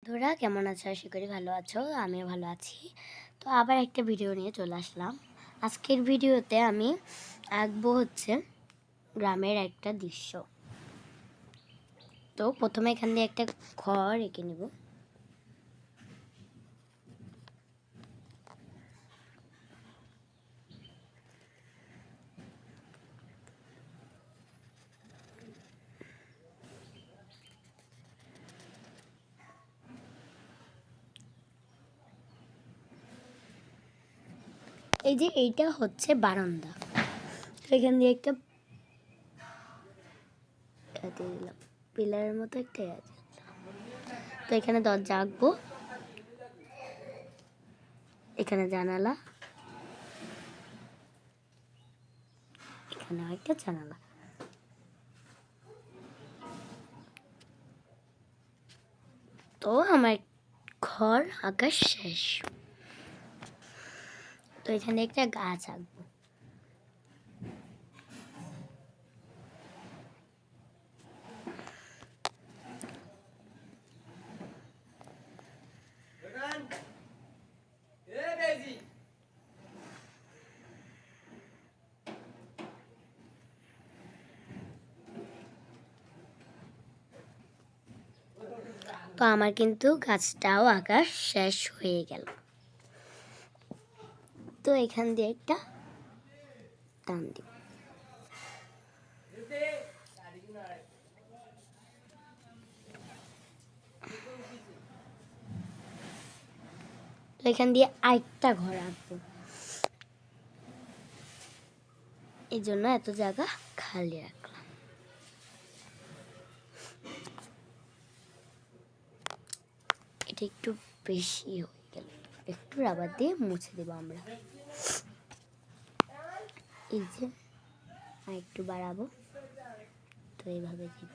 বন্ধুরা কেমন আছো? আশা করি ভালো আছো। আমিও ভালো আছি। তো আবার একটা ভিডিও নিয়ে চলে আসলাম। আজকের ভিডিওতে আমি আঁকবো গ্রামের একটা দৃশ্য। তো প্রথমে এখান দিয়ে একটা ঘর এঁকে নেব। এই যে এইটা হচ্ছে বারান্দা। তো এখান দিয়ে একটা দিলাম, পিলারের মতো একটা আছে। তো এখানে দরজা আঁকবো, এখানে জানালা, এখানে একটা জানালা। তো আমার ঘর আঁকা শেষ। তো এখানে একটা গাছ আঁকবো। তো আমার কিন্তু গাছটাও আঁকা শেষ হয়ে গেল। তো এখান দিয়ে একটা টান দিব। তো এখান দিয়ে আরেকটা ঘর আঁকবো। এই জন্য এত জায়গা খালি রাখলাম। এটা একটু বেশি হয়ে গেল, একটু রাবার দিয়ে মুছে দেবো আমরা। এই যে আর একটু বাড়াবো। তো এইভাবে দিব।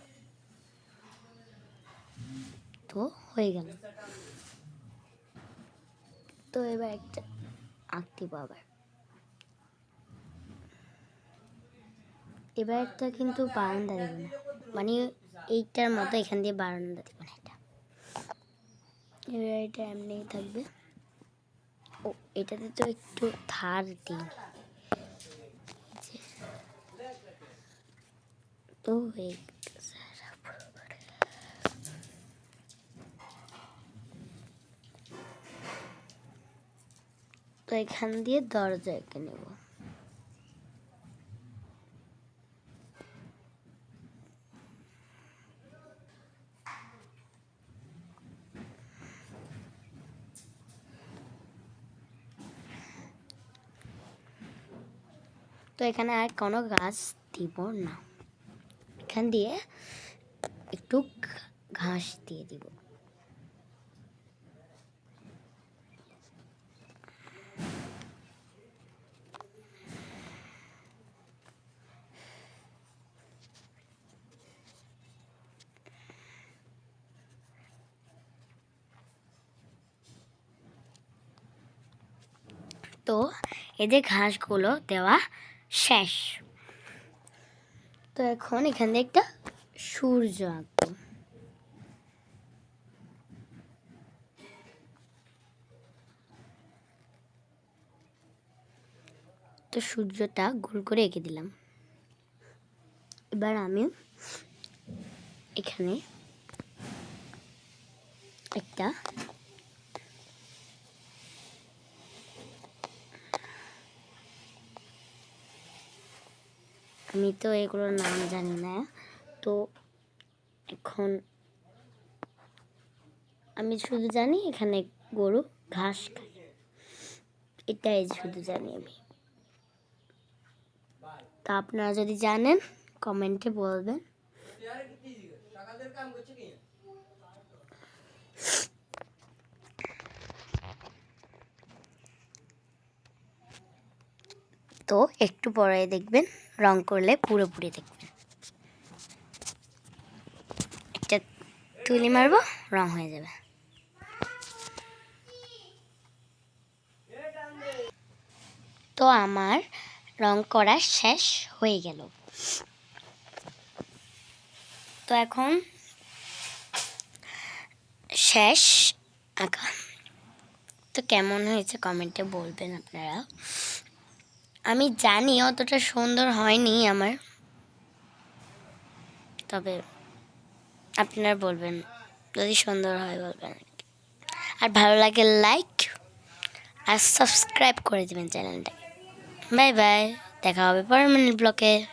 তো হয়ে গেল। তো এবার একটা আঁকতে আবার। এবার একটা কিন্তু বারান্দা দেবো না, মানে এইটার মতো এখান দিয়ে বারান্দা দেবো না। এটা এবার এটা এমনিই থাকবে। ও এটাতে তো একটু ধার দিই। তো হয়ে গেছে। তো এখান দিয়ে দরজা এঁকে নেব। তো এখানে আর কোনো গাছ দিব না, এখান দিয়ে একটু ঘাস দিয়ে দিব। তো এই যে ঘাসগুলো দেওয়া শেষ। তো এখন এখান দিয়ে একটা সূর্য আঁকবো। তো সূর্যটা গোল করে এঁকে দিলাম। এবার আমি এখানে একটা আমি তো এগুলোর নাম জানি না। তো এখন আমি শুধু জানি এখানে গরু ঘাস খায়, এটাই শুধু জানি আমি। তা আপনারা যদি জানেন কমেন্টে বলবেন। তো একটু পরে দেখবেন, রং করলে পুরোপুরি দেখবেন। একটা তুলি মারবো, রং হয়ে যাবে। তো আমার রং করা শেষ হয়ে গেল। তো এখন শেষ আঁকা। তো কেমন হয়েছে কমেন্টে বলবেন আপনারা। আমি জানি অতটা সুন্দর হয়নি আমার, তবে আপনারা বলবেন যদি সুন্দর হয় বলবেন। আর ভালো লাগে লাইক আর সাবস্ক্রাইব করে দেবেন চ্যানেলটাকে। বাই বাই, দেখা হবে পরমানেন্ট ব্লকে।